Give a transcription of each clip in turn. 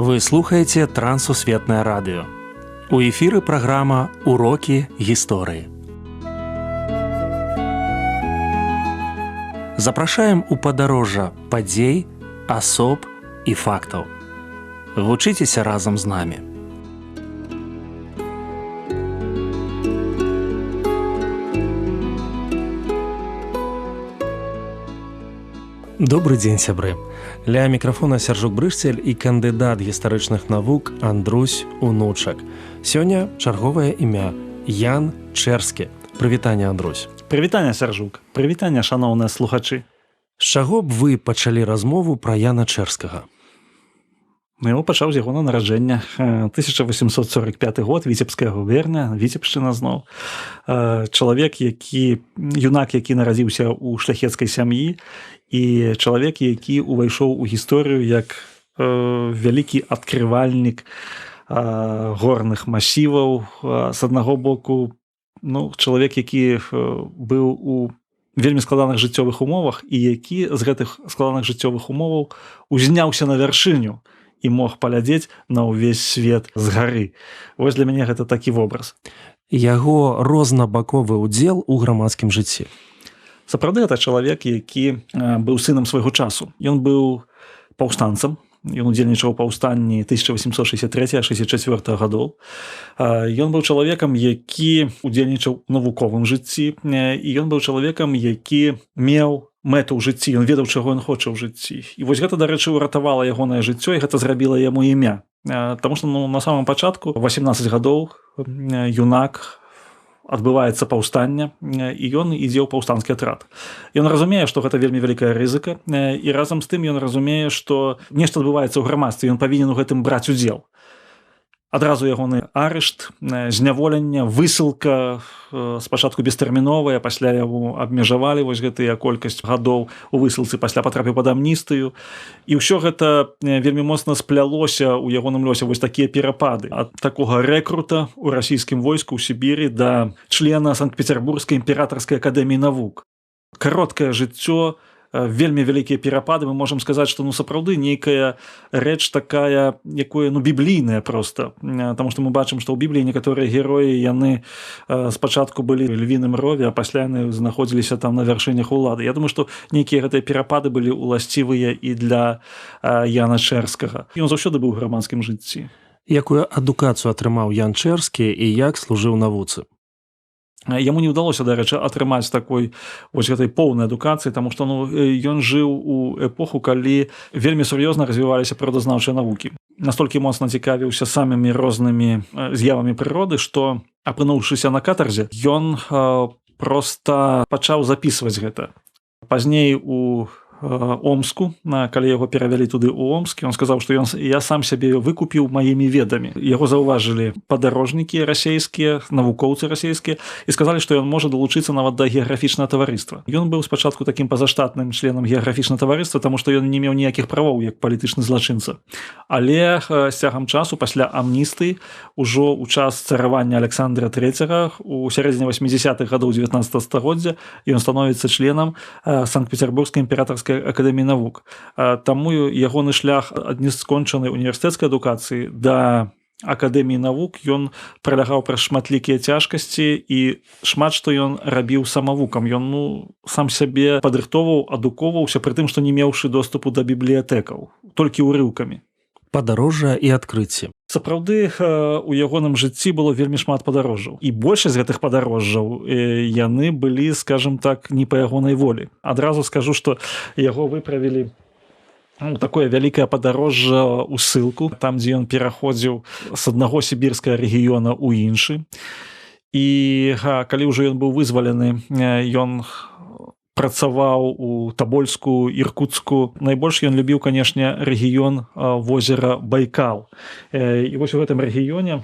Вы слухаеце Трансусветнае радыё. У эфіры праграма «Урокі гісторыі». Запрашаем у падарожжа падзей, асоб і фактаў. Вучыцеся разам з намі. Добры дзень, сябры. Ля мікрафона Сяржук Брышцель і кандыдат гістарычных навук Андрусь Унучак. Сёння чарговае імя Ян Чэрскі. Прывітанне, Андрусь. Прывітанне, Сяржук. Прывітанне, шаноўныя слухачы. З чаго б вы пачалі размову пра Яна Чэрскага? Я пачаў з яго нараджэння. 1845 год, Віцебская губерня, Віцебшчына зноў. Чалавек, юнак, які нарадзіўся ў шляхецкай сям'і, і чалавек, які ўвайшоў у гісторыю як вялікі адкрывальнік горных масіваў. З аднаго боку, чалавек, які быў у вельмі складаных жыццёвых умовах і які з гэтых складаных жыццёвых умоваў узняўся на вяршыню і мог паглядзець на ўвесь свет з гары. Вось для мяне гэта такі вобраз. Яго рознабаковы ўдзел у грамадскім жыцці. Сапраўды, гэта чалавек, які быў сынам свайго часу. Ён быў паўстанцам, ён удзельнічаў у паўстанні 1863-64 гадоў. Ён быў чалавекам, які удзельнічаў у навуковым жыцці, і ён быў чалавекам, які меў мэту ў жыцці, ён ведаў, чаго ён хоча ў жыцці. І вось гэта, дарэчы, уратавала ягонае жыццё, і гэта зрабіла яму імя. Таму што на самым пачатку, 18 гадоў, юнак, адбываецца паўстанне, і ён ідзе ў паўстанскі атрад. Ён разумее, што гэта вельмі вялікая рызыка, і разам з тым ён разумее, што нешта адбываецца ў грамадстве, ён павінен у гэтым браць удзел. Адразу ягоны арышт, зняволенне, высылка, спачатку бестэрміновая, пасля яго абмежавалі вось гэтыя колькасць гадоў у высылцы, пасля патрапіў пад амністыю. І ўсё гэта вельмі моцна сплялося ў ягоным лёсе, вось такія перапады. Ад такога рэкрута ў расійскім войску ў Сібіры да члена Санкт-Петербургскай імператарскай акадэміі навук. Кароткае жыццё, вельмі вялікія перапады, мы можам сказаць, што сапраўды нейкая рэч такая, якое біблійная проста. Таму што мы бачым, што ў Бібліі некаторыя героі, яны спачатку былі ў львіным рове, а пасля яны знаходзіліся там на вяршынях улады. Я думаю, што нейкія гэтыя перапады былі ўласцівыя і для Яна Чэрскага. Ён заўсёды быў у грамадскім жыцці. Якую адукацыю атрымаў Ян Чэрскі і як служыў навуцы? Яму не ўдалося, дарэчы, атрымаць такой вось гэтай поўнай адукацыі, таму што ён жыў у эпоху, калі вельмі сур'ёзна развіваліся прыродазнаўчыя навукі. Настолькі моцна цікавіўся самымі рознымі з'явамі прыроды, што, апынуўшыся на катарзе, ён проста пачаў запісваць гэта. Пазней у Омску, калі яго перавялі туды ў Омск, ён сказаў, што я сам сябе выкупіў маімі ведамі. Яго заўважылі падарожнікі расейскія, навукоўцы расейскія, і сказалі, што ён можа далучыцца нават да геаграфічнага таварыства. Ён быў спачатку такім пазаштатным членам геаграфічнага таварыства, таму што ён не меў ніякіх правоў як палітычны злачынца. Але з цягам часу, пасля амністыі, ужо ў час царавання Александра III, у сярэдзіне 80-х гадоў 19 стагоддзя, ён становіцца членам Санкт-Петербургскай імператарскай акадэміі навук. Таму ягоны шлях ад нескончанай універсітэцкай адукацыі да акадэміі навук, ён пралягаў праз шматлікія цяжкасці і шмат што ён рабіў самавукам. Ён сам сябе падрыхтоўваў, адукоўваўся, пры тым, што не меўшы доступу да бібліятэкаў, толькі ўрыўкамі. Падарожжа і адкрыцці. Сапраўды, у ягоным жыцці было вельмі шмат падарожжаў. І большасць гэтых падарожжаў яны былі, скажам так, не па ягонай волі. Адразу скажу, што яго выправілі такое вялікае падарожжа ў ссылку, там, дзе ён пераходзіў з аднаго сібірскага рэгіёна ў іншы. І калі ўжо ён быў вызвалены, ён працаваў у Табольску, Іркуцку. Найбольш ён любіў, канешне, рэгіён возера Байкал. І вось у гэтым рэгіёне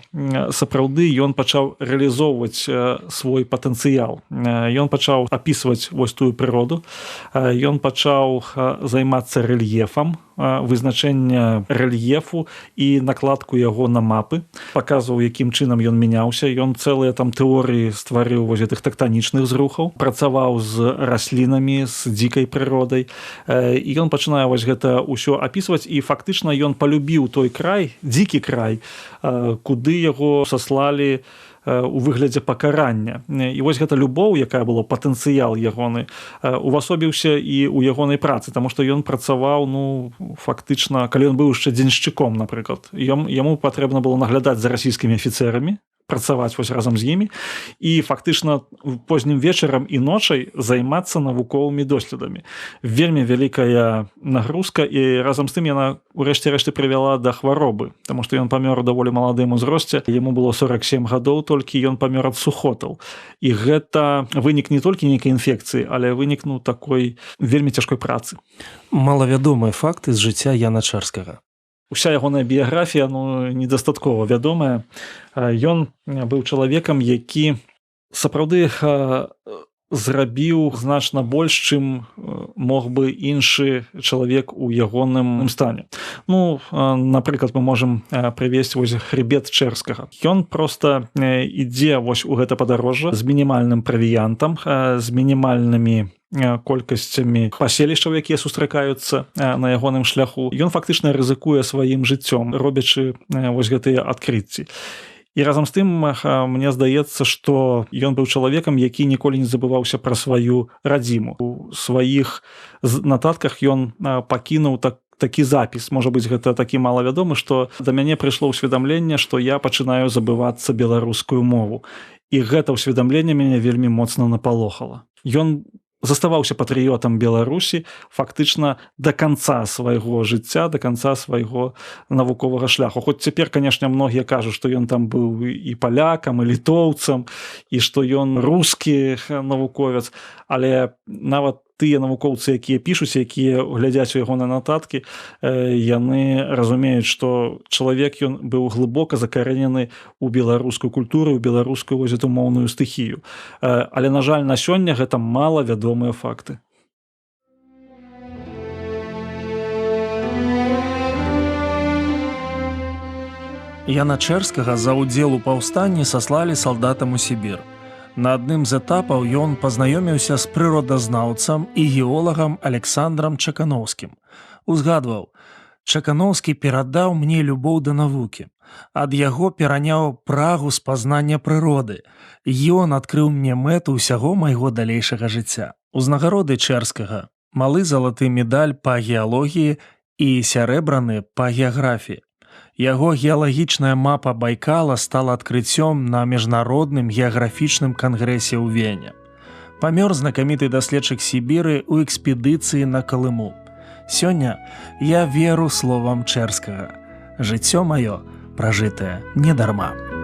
сапраўды ён пачаў рэалізоўваць свой патэнцыял. Ён пачаў апісваць вось тую прыроду. Ён пачаў займацца рэльефам. вызначэння рэльефу і накладку яго на мапы, паказваў, якім чынам ён мяняўся. Ён цэлыя там тэорыі стварыў вось гэтых тэктанічных зрухаў, працаваў з раслінамі, з дзікай прыродай. І ён пачынае вось гэта ўсё апісваць, і фактычна ён палюбіў той край, дзікі край, куды яго саслалі у выглядзе пакарання. І вось гэта любоў, якая была, патэнцыял ягоны, увасобіўся і ў ягонай працы, таму што ён працаваў, фактычна, калі ён быў яшчэ дзеншчыком, напрыклад, яму патрэбна было наглядаць за расійскімі афіцэрамі, працаваць вось разам з імі і фактычна познім вечарам і ночай займацца навуковымі доследамі. Вельмі вялікая нагрузка, і разам з тым яна урэшце рэшты прывяла да хваробы, таму што ён памёр у даволі маладым узросце, яму было 47 гадоў, толькі ён памёр ад сухотаў. І гэта вынік не толькі нейкай інфекцыі, але вынік такой вельмі цяжкой працы. Малавядомыя факты з жыцця Яна Чэрскага. Уся ягоная біяграфія недастаткова вядомая. Ён быў чалавекам, які сапраўды зрабіў значна больш, чым мог бы іншы чалавек у ягоным стане. Напрыклад, мы можам прывесці вось хребет Чэрскага. Ён проста ідзе вось у гэта падарожжа з мінімальным правіянтам, з мінімальнымі колькасцямі паселішчаў, якія сустракаюцца на ягоным шляху. Ён фактычна рызыкуе сваім жыццём, робячы вось гэтыя адкрыцці. І разам з тым, мне здаецца, што ён быў чалавекам, які ніколі не забываўся пра сваю радзіму. У сваіх нататках ён пакінуў такі запіс, можа быць, гэта такі малавядомы, што да мяне прыйшло ўсведамленне, што я пачынаю забывацца беларускую мову. І гэта ўсведамленне мяне вельмі моцна напалохала. Ён заставаўся патрыётам Беларусі фактычна да канца свайго жыцця, да канца свайго навуковага шляху. Хоць цяпер, канешне, многія кажуць, што ён там быў і палякам, і літоўцам, і што ён рускі навуковец, але нават тыя навукоўцы, якія пішуць, якія глядзяць у ягоныя нататкі, яны разумеюць, што чалавек ён быў глыбока закарэнены ў беларускую культуру, ў беларускую вось эту моўную стыхію. Але, на жаль, на сёння гэта малавядомыя факты. Яна Чэрскага за ўдзел у паўстанні саслалі салдатам у Сібір. На адным з этапаў ён пазнаёміўся з прыродазнаўцам і геолагам Александрам Чаканоўскім. Узгадваў: «Чаканоўскі перадаў мне любоў да навукі. Ад яго пераняў прагу спазнання прыроды. Ён адкрыў мне мэту ўсяго майго далейшага жыцця». Узнагароды Чэрскага: малы залаты медаль па геалогіі і сярэбраны па геаграфіі. Яго геалагічная мапа Байкала стала адкрыццём на міжнародным геаграфічным кангрэсе ў Вене. Памёр знакаміты даследчык Сібіры ў экспедыцыі на Калыму. Сёння я веру словам Чэрскага. Жыццё маё пражытае недарма.